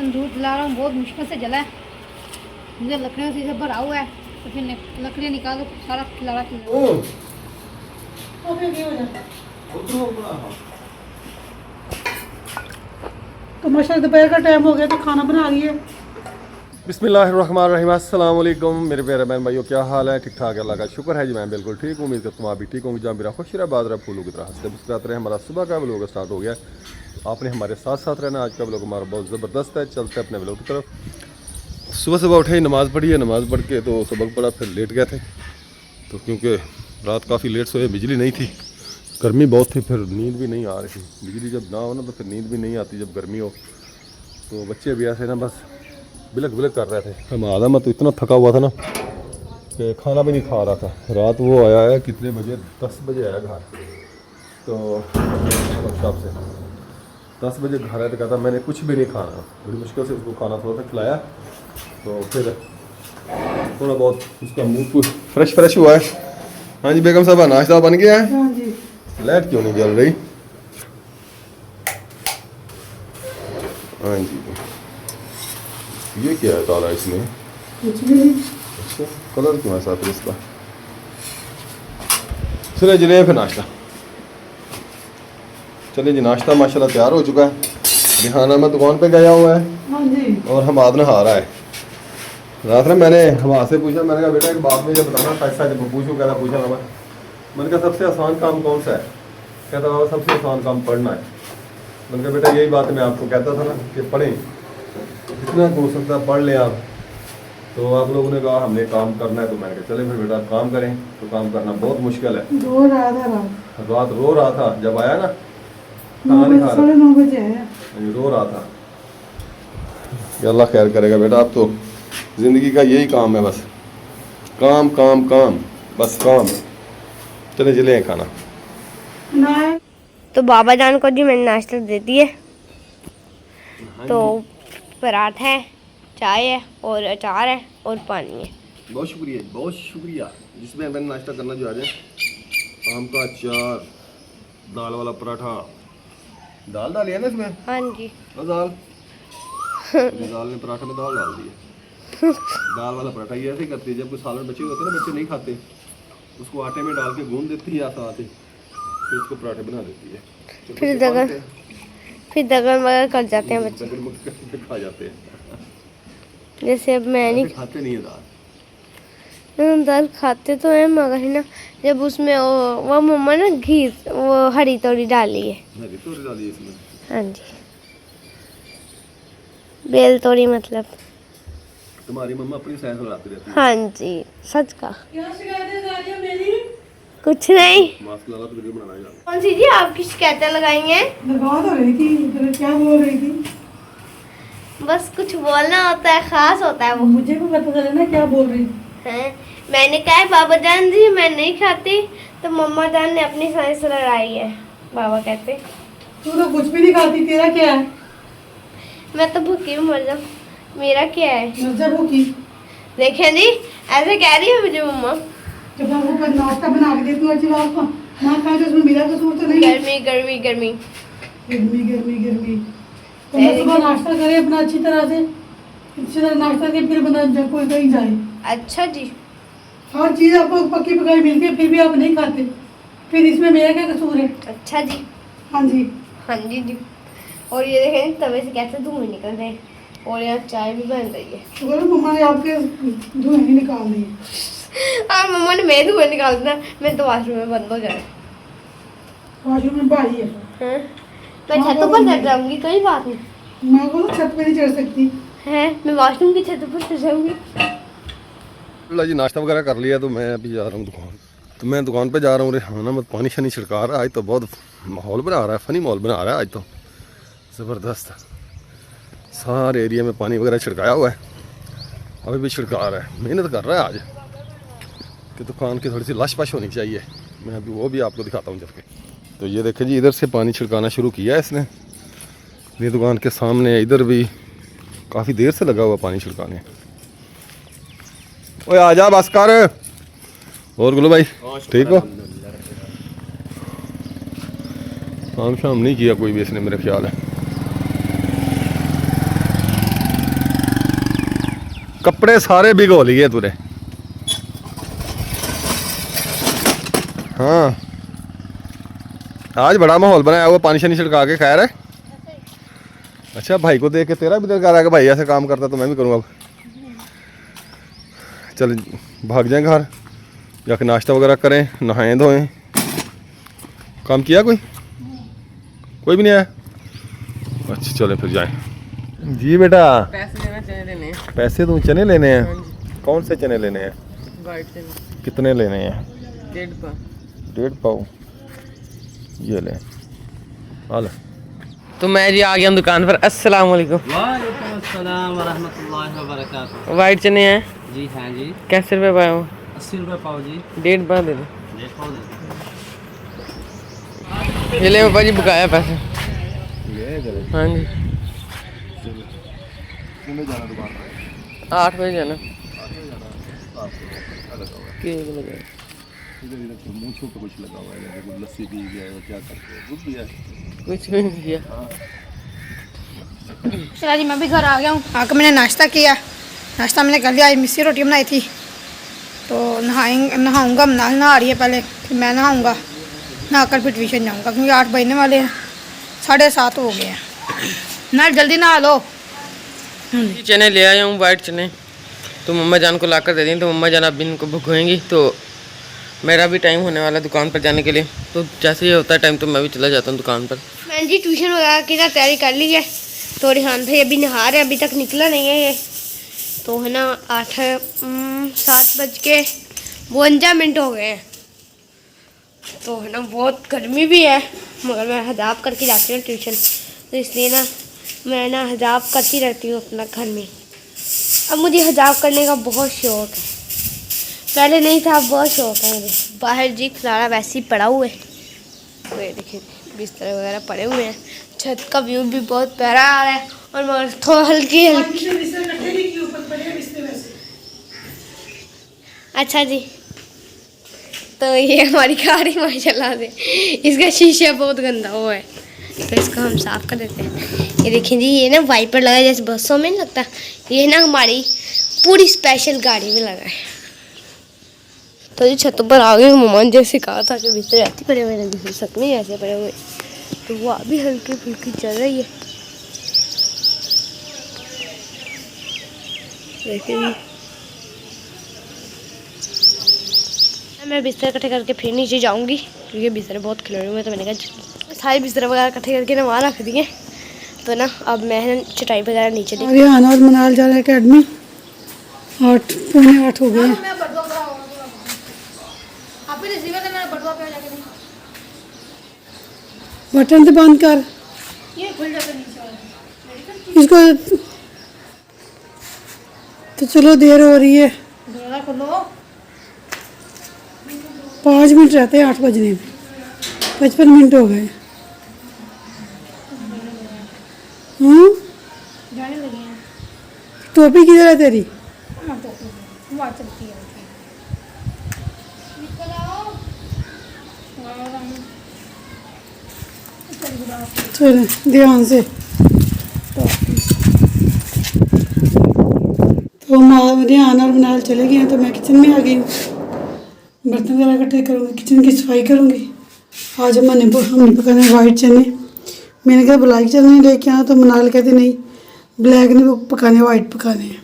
तंदूर जला रहा हूँ, बहुत मुश्किल से जला है। मुझे लकड़ियों से भरा हुआ है, तो फिर लकड़ियाँ निकालो, सारा खिलाड़ा तो माशाल्लाह दोपहर का टाइम हो गया तो खाना बना रही है। बिस्मिल्लाहिर्रहमानिर्रहीम, अस्सलाम वालेकुम मेरे प्यारे बहन भाइयों, क्या हाल है? ठीक ठाक, अल्लाह का शुक्र है जी, मैं बिल्कुल ठीक हूँ। उम्मीद करता हूँ आप भी ठीक होंगे। जहाँ मेरा खुश रहा बात रहा फूलों की तरह हंसते मुस्कुराते रहे। हमारा सुबह का व्लॉग स्टार्ट हो गया, आपने हमारे साथ साथ रहना। आज का व्लॉग हमारा बहुत ज़बरदस्त है। चलते हैं अपने व्लॉग की तरफ। सुबह सुबह उठे, नमाज़ पढ़ी है, नमाज़ पढ़ के तो सबक पढ़ा, फिर लेट गए थे। तो क्योंकि रात काफ़ी लेट सोए, बिजली नहीं थी, गर्मी बहुत थी, फिर नींद भी नहीं आ रही थी। बिजली जब ना हो ना तो फिर नींद भी नहीं आती जब गर्मी हो। तो बच्चे भी ऐसे ना बस बिलक बिलक कर रहे थे। हम आधा मैं तो इतना थका हुआ था ना कि खाना भी नहीं खा रहा था। रात वो आया है कितने बजे, 10 बजे आया घर। तो वर्कशॉप से 10 बजे घर आया तो कहता मैंने कुछ भी नहीं खाना। बड़ी मुश्किल से उसको खाना थोड़ा सा खिलाया, तो फिर थोड़ा बहुत उसका मुँह फ्रेश हुआ है। हाँ जी बेगम साहब, नाश्ता बन गया है? हाँ जी। लाइट क्यों नहीं जल रही? हाँ जी, ये क्या है ताला इसमें? कुछ भी नहीं। अच्छा, कलर क्यों है साथ इसका? चले चलिए फिर नाश्ता। चलिए जी, नाश्ता माशाल्लाह तैयार हो चुका है। रिहाना में दुकान पे गया हुआ है। हाँ जी। और हमाद नहा रहा है। रात में मैंने हमाद से पूछा, मैंने कहा बेटा एक बात मुझे बताना, पैसा जब पूछूँ कहता पूछा ना। मैंने कहा सबसे आसान काम कौन सा है? कहता बाबा सबसे आसान काम पढ़ना है। मैंने कहा बेटा यही बात मैं आपको कहता था ना कि पढ़ें, जितना हो सकता है पढ़ लें आप। तो आप लोगों ने कहा हमने काम करना है, तो मैंने कहा चले फिर बेटा काम करें। तो काम करना बहुत मुश्किल है। रो रहा था रात रो रहा था जब आया ना, 9 बजे आया। रो रहा था। अल्लाह खैर करेगा बेटा, अब तो ज़िंदगी का यही काम है, बस काम काम काम, बस काम। चले चले खाना। तो बाबा जान को जी मैंने नाश्ता दे दिया। तो पराठा है, चाय है और अचार है और पानी है। बहुत शुक्रिया जिसमें मैंने नाश्ता करना जो आ जाए। आम का अचार, दाल वाला पराठा, दाल डाली है ना इसमें? हाँ जी। और दाल दाल में पराठे में दाल डाल दी है। दाल वाला पराठा ये ऐसे ही करती है, जब कोई सालन बचे होते हैं ना, बच्चे नहीं खाते, उसको आटे में डाल के गूंद देती है साथ ही, फिर उसको पराठे बना देती है। फिर दगन वगैरह कर जाते हैं बच्चे, खा जाते हैं। जैसे अब मैं नहीं खाते नहीं है दाल। दाल खाते तो हैं मगर है ना, जब उसमें वो मम्मा ना घी वो हरी तोरी डाली है। हरी तोरी डाली है इसमें? हाँ जी, बेल तोरी मतलब। तुम्हारी मम्मा अपनी सैर लड़ाती रहती है। हाँ जी, सच का क्या शिकायतें आ रही है मेरी? कुछ नहीं। मास्क लगा तो वीडियो बनाना है। कौन सी जी आपकी शिकायतें लगाएंगे? लगा तो रही थी, फिर क्या बोल रही थी? बस कुछ बोलना होता है, खास होता है वो। मुझे भी पता चले ना क्या बोल रही हैं? मैंने कहा बाबा जान जी मैं नहीं खाती, तो मम्मा जान ने अपनी साइंस लड़ाई है। बाबा कहते तू तो कुछ भी नहीं खाती, तेरा क्या है? मैं तो भूखी मर जाऊँ, मेरा क्या है? मिर्जा भूखी। देखे जी, ऐसे कह रही है मुझे मम्मा। जब मैं वो नाश्ता बना के देती हूँ अच्छी बात को ना खाए तो उसमें मेरा कसूर तो नहीं है। गर्मी गर्मी गर्मी गर्मी गर्मी गर्मी। तो मैं सुबह नाश्ता करे अपना अच्छी तरह से, अच्छी तरह नाश्ता के फिर बंदा जब कोई कहीं जाए। अच्छा जी, हर चीज़ आपको पक्की पकाई मिलती है, फिर भी आप नहीं खाते, फिर इसमें मेरा क्या कसूर है? अच्छा जी। हाँ जी। हाँ जी जी। और ये देखें तवे से कैसे धुएं निकल रहे हैं, और यहाँ चाय भी बन रही है। शुक्र है मम्मा ने आपके धुएं नहीं निकाल दिए। हाँ मम्मा ने मैं धुएं निकाल दिया, मैं तो वॉशरूम में बंद हो जाए। वॉशरूम में भाई है। हाँ? मैं छत पर चढ़ जाऊंगी, कोई बात नहीं। मैं को छत पे नहीं चढ़ सकती है, मैं वॉशरूम की छत पर चढ़ जाऊंगी। लो जी, नाश्ता वगैरह कर लिया, तो मैं अभी जा रहा हूँ दुकान। तो मैं दुकान पे जा रहा हूँ। रिहाना मत पानी शनी छिड़का रहा है। आज तो बहुत माहौल बना रहा है, फनी माहौल बना रहा है आज तो ज़बरदस्त। सारे एरिया में पानी वगैरह छिड़काया हुआ है, अभी भी छिड़का रहा है। मेहनत कर रहा है आज कि दुकान की थोड़ी सी लश पश होनी चाहिए। मैं अभी वो भी आपको दिखाता हूँ जबकि। तो ये देखें जी, इधर से पानी छिड़काना शुरू किया है इसने। ये दुकान के सामने इधर भी काफ़ी देर से लगा हुआ पानी छिड़काने। ओए आजा बस कर। और गुलो भाई ठीक हो? काम शाम नहीं किया कोई भी इसने, मेरे ख्याल है। कपड़े सारे भिगो लिए तूने। हाँ आज बड़ा माहौल बनाया हुआ, पानी शानी छिड़का के। खैर है। अच्छा भाई को देख के तेरा भी दिल कर रहा है कि भाई ऐसे काम करता तो मैं भी करूँगा अब। चल भाग जाएं घर जाके नाश्ता वगैरह करें, नहाएं धोएं। काम किया कोई भी नहीं आया? अच्छा चले फिर जाएं। जी बेटा चने लेने हैं। पैसे तुम चने लेने हैं? हाँ जी। कौन से चने लेने हैं? वाइट चने कितने लेने हैं? 1.5 पाव। 1.5 पाव ये ले हाल। तो मैं जी आ गया हूँ दुकान पर। अस्सलाम वालेकुम। वालेकुम अस्सलाम वरहमतुल्लाहि वबरकातुहू। वाइट चने हैं जी हाँ जी। कैसे रुपए पाए हो? 80 रुपये पाव जी। 1.5 पाव दे दो। देखो ये ले पापा जी बुकाया पैसे। हाँ जी 8 बजे जाना। मुँह छू पे कुछ लगा हुआ है, लस्सी पी गया है, क्या करते हो? दूध पिया है? कुछ भी नहीं किया। चला जी मैं भी घर आ गया हूँ। आकर मैंने नाश्ता किया। नाश्ता मैंने कर लिया। आज मिस्सी रोटी बनाई थी। तो नहाऊँगा, नहा रही है पहले, फिर मैं नहाऊँगा, नहाकर फिर ट्यूशन जाऊँगा क्योंकि 8 बजने वाले हैं, 7:30 हो गए हैं ना। जल्दी नहा लो। चने ले आया हूँ वाइट चने, तो मम्मा जान को लाकर दे दी। तो मम्मा जान अब इनको भगोएंगी, तो मेरा भी टाइम होने वाला है दुकान पर जाने के लिए। तो जैसे ही होता है टाइम तो मैं भी चला जाता हूँ दुकान पर। मैंने जी ट्यूशन वगैरह की तैयारी कर ली है। तो रिहान भाई अभी नहा रहे, अभी तक निकला नहीं है ये। तो है ना 7:52 हो गए हैं। तो है ना बहुत गर्मी भी है, मगर मैं हिजाब करके जाती हूँ ट्यूशन, तो इसलिए ना मैं ना हिजाब करती रहती हूँ अपना घर में। अब मुझे हिजाब करने का बहुत शौक़ है, पहले नहीं था, अब बहुत शौक़ है मुझे। बाहर जी खिलाड़ा वैसे ही पड़ा हुआ है। तो ये देखिए बिस्तर वगैरह पड़े हुए हैं। छत का व्यू भी बहुत प्यारा आ रहा है, और मगर थोड़ा हल्की हल्की। अच्छा जी, तो ये हमारी गाड़ी माशाल्लाह से, इसका शीशा बहुत गंदा हुआ है, तो इसको हम साफ़ कर देते हैं। ये देखिए जी, ये ना वाइपर लगा है जैसे बसों में नहीं लगता, ये ना हमारी पूरी स्पेशल गाड़ी में लगा है। तो जी छतों पर आ गए। मम्मा ने जैसे कहा था कि बिस्तर ऐसे पड़े हुए हैं, बिस्तर सच में ऐसे पड़े हुए, तो वो अभी हल्की फुल्की चल रही है। देखिए मैं बिस्तर इकट्ठे करके फिर नीचे जाऊंगी, क्योंकि बिस्तर बहुत खिलौने हुए, तो मैंने कहा सारे बिस्तर वगैरह इकट्ठे करके ना वहाँ रख दिए। तो ना अब मैं चटाई वगैरह नीचे दी। रिहान और मनाल जा रहे हैं अकेडमी। 8:45 हो गए हैं। बटन से बंद कर, ये खुल जाता नीचे वाला। इसको। तो चलो देर हो रही है, दरवाजा खोलो। 5 मिनट रहते हैं 8 बजने में। 55 मिनट हो गए। जाने लगे हैं। टोपी किधर है तेरी? वहाँ चलती है। निकल आओ। चलो ध्यान से। तो रिहान और मनाल चले गए हैं, तो मैं किचन में आ गई हूँ। बर्तन वगैरह इकट्ठे करूँगी, किचन की सफाई करूँगी। आज हमने पकाने वाइट चने। मैंने कहा ब्लैक चने लेके आना, तो मनाल कहते नहीं, ब्लैक नहीं पकाने, वाइट पकाने हैं।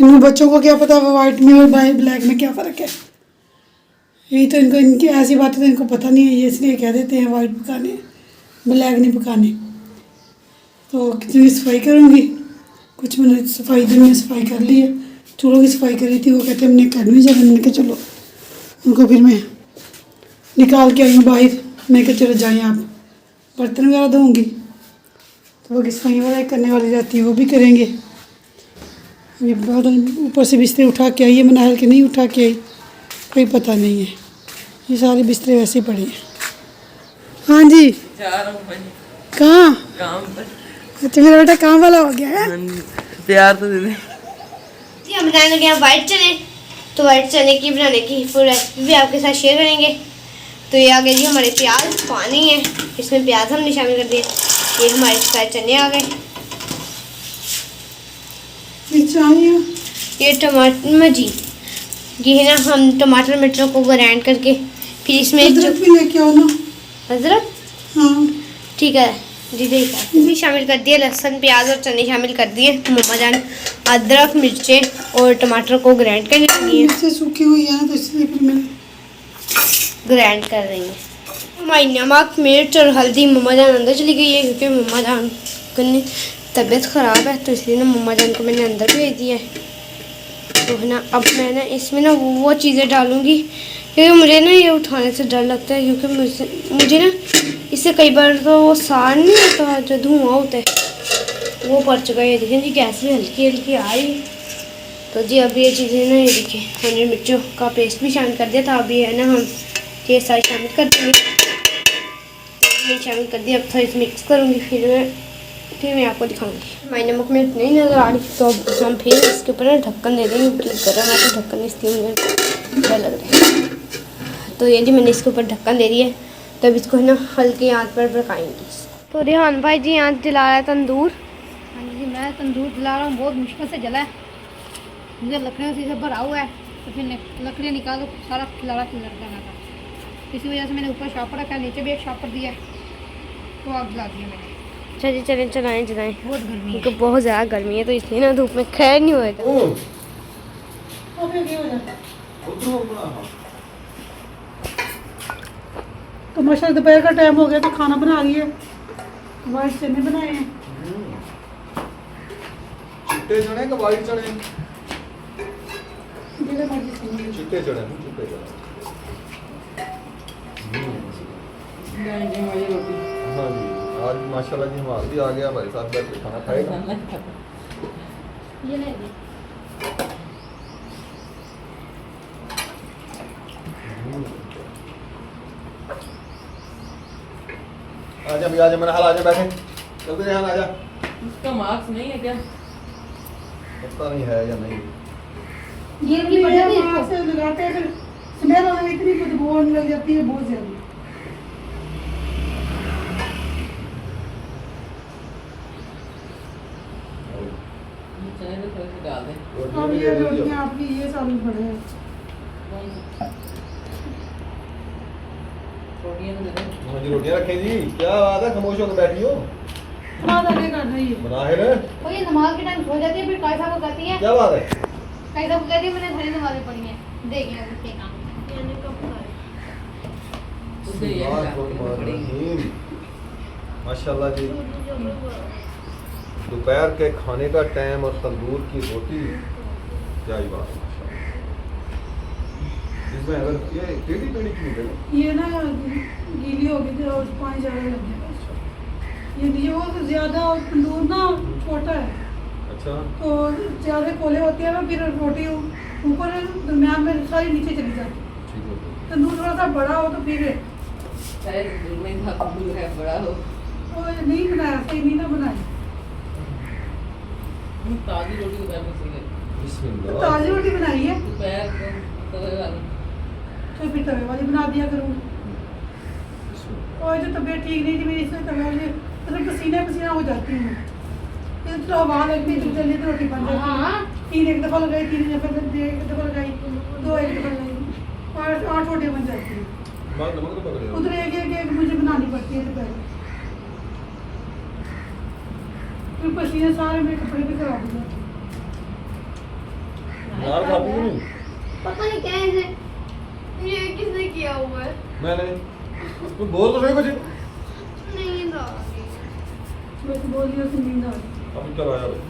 इन बच्चों को क्या पता वाइट में और ब्लैक में क्या फ़र्क है। यही तो इनको, इनकी ऐसी बातें तो इनको पता नहीं है, ये इसलिए कह देते हैं वाइट पकाने, ब्लैक नहीं पकाने। तो किचन की सफाई करूँगी। कुछ मैंने सफाई दिन में सफाई कर ली है, चूल्हों की सफाई करी थी। वो कहते हैं हमने अकेडमी जाना, मैंने कहा चलो। उनको फिर मैं निकाल के आई हूँ बाहर। मैं कहा चलो जाएँ आप। बर्तन वगैरह धोऊँगी, तो वो सफाई वगैरह करने वाली रहती है, वो भी करेंगे। अभी बहुत ऊपर से बिस्तर उठा के आई है, मनाल के नहीं उठा के आई, कोई पता नहीं है। ये सारे बिस्तर वैसे ही पड़े हैं। हाँ जी, जा रहा हूँ भाई कहाँ? काम पर। अच्छा मेरा बेटा काम वाला हो गया है। प्यार तो दे दे। जी हम बनाने लगे हैं वाइट चने। तो वाइट चने की बनाने की फुल रेसिपी भी आपके साथ शेयर करेंगे। तो ये आ गए जी हमारे प्याज, पानी है, इसमें प्याज हमने शामिल कर दिए। ये हमारे फ्राई चने आ गए। चाहिए ये टमाटर जी, ये है ना, हम टमाटर मिर्चों को ग्राइंड करके फिर इसमें अदरक भी लेके आओ ना। अदरक, हाँ ठीक है जी, देखा भी शामिल कर दिए, लहसुन प्याज और चने शामिल कर दिए। मम्मा जान अदरक मिर्चें और टमाटर को ग्राइंड करने लगी है, मिर्चें सूखी हुई है ना, तो इसलिए फिर मैंने ग्राइंड कर रही है। हमारी नमक मिर्च और हल्दी मम्मा जान अंदर चली गई है, क्योंकि मम्मा जान की तबीयत ख़राब है, तो इसलिए ना मम्मा जान को मैंने अंदर भेज दिया है। तो है ना, अब मैं ना इसमें ना वो चीज़ें डालूँगी, क्योंकि मुझे ना ये उठाने से डर लगता है, क्योंकि मुझे ना इससे कई बार तो वो साड़ नहीं होता जो धुआं होता है वो पड़ चुका है। ये देखें जी, गैस भी हल्की हल्की आ रही है। तो जी अब ये चीज़ें ना, ये देखिए हमने मिर्चों का पेस्ट भी शामिल कर दिया था। अभी है ना हम ये सारी शामिल कर देंगे, मैंने शामिल कर दिया। अब थोड़ी सी मिक्स करूँगी, फिर मैं आपको दिखाऊंगी। हमारी नमक मिर्च नहीं नज़र आ रही, तो अब हम फिर इसके ऊपर ना ढक्कन दे देंगे, क्योंकि गर्म है तो ढक्कन इसलिए मुझे डर लग रहा है। तो ये जी मैंने इसके ऊपर ढक्कन दे दिया है, तब इसको है ना हल्की आंच पर पकाएंगे। तो रेहान भाई जी आंच जला रहा है तंदूर। हाँ जी, मैं तंदूर जला रहा हूँ, बहुत मुश्किल से जला है, मुझे लकड़ियों से सब भरा हुआ है, तो फिर लकड़ियाँ निकालो, सारा खिलाड़ा करना था, इसी वजह से मैंने ऊपर शापर रखा है, नीचे भी एक शापर दिया है, तो आग जला दिया मैंने। अच्छा जी, चलें चलाएँ जलाएँ, बहुत गर्मी है, क्योंकि बहुत ज़्यादा गर्मी है, तो इसलिए ना धूप में खैर नहीं हुआ था। तो माशाल्लाह दोपहर का टाइम हो गया, तो खाना बना रही है। वाइट चने बनाए हैं। चिट्टे चने का वाइट चने? जितने मर्जी समझ लो। चिट्टे चने, चिट्टे चने। हाँ जी, आज माशाल्लाह जी हमारा भी आ गया, हमारे साथ बैठ के खाना खाएगा। ये नहीं दी। आजा भी, आजा, मैंने हाल, आजा बैठे, जल्दी रेहान आजा। उसका मार्क्स नहीं है क्या? पता नहीं है या नहीं। ये भी पड़ जाती है वहाँ से लगाते हैं, फिर स्मेल आने में इतनी बदबू आने लग जाती है बहुत ज्यादा। चने तो थोड़े से डाल दें। अब ये रोटियाँ आपकी ये सारी पड़े हैं। रोटियाँ तो दे दो। हाँ जी, रोटियाँ रखें जी, क्या बात है, खामोश होकर बैठी हो? नमाज आगे कर रही है। बना है ना? वो ये नमाज के टाइम सो जाती है, फिर कैसा को कहती है, क्या बात है? कैसा को कहती है मैंने घड़ी नमाजें पढ़ी हैं, देखिए अब इसके काम उसे ये डालनी पड़ेगी। माशाल्लाह जी, दोपहर के खाने का टाइम और तंदूर की रोटी, क्या ही बात है माशाल्लाह। इसमें अगर ये टेढ़ी टेढ़ी क्यों है? ये ना गीली हो गई थी और पानी ज़्यादा लग गया। ये वो तो ज़्यादा और तंदूर ना छोटा है, अच्छा, तो ज़्यादा कोले होते हैं ना, फिर रोटी ऊपर दरम्यान में सारी नीचे चली जाती है। ठीक हो गया। तंदूर थोड़ा सा बड़ा हो तो फिर शायद दूर में था, दूर है, बड़ा हो। वो नहीं बनाया, सही नहीं ना बनाया। ताज़ी रोटी दोपहर में सही है। बिस्मिल्लाह। ताज़ी रोटी बनाई है, दोपहर को तवे वाली। तो फिर तवे वाली बना दिया करूँगी। बिस्मिल्लाह। और जो तबीयत ठीक नहीं थी मेरी, इसलिए तवे वाली मतलब पसीना हो जाती हूँ। ये तो हवा लगती है, जल्दी तो रोटी बन जाती है। तीन एक दफ़ा लगाई, तीन एक दफ़ा लगाई, दो एक दफ़ा लगाई, और 8 रोटियाँ बन जाती हैं। नमक तो पकड़े हो। उधर एक मुझे बनानी पड़ती है दोपहर। फिर पसीने सारे मेरे कपड़े भी खराब हो जाते हैं। नार खाती हो नहीं? पता नहीं क्या है ये, किसने किया हुआ है? मैंने। तुम बोल तो सही कुछ। नहीं था। मैं तो बोल रही हूँ कि नींद आ रही है। अब चल आया भाई।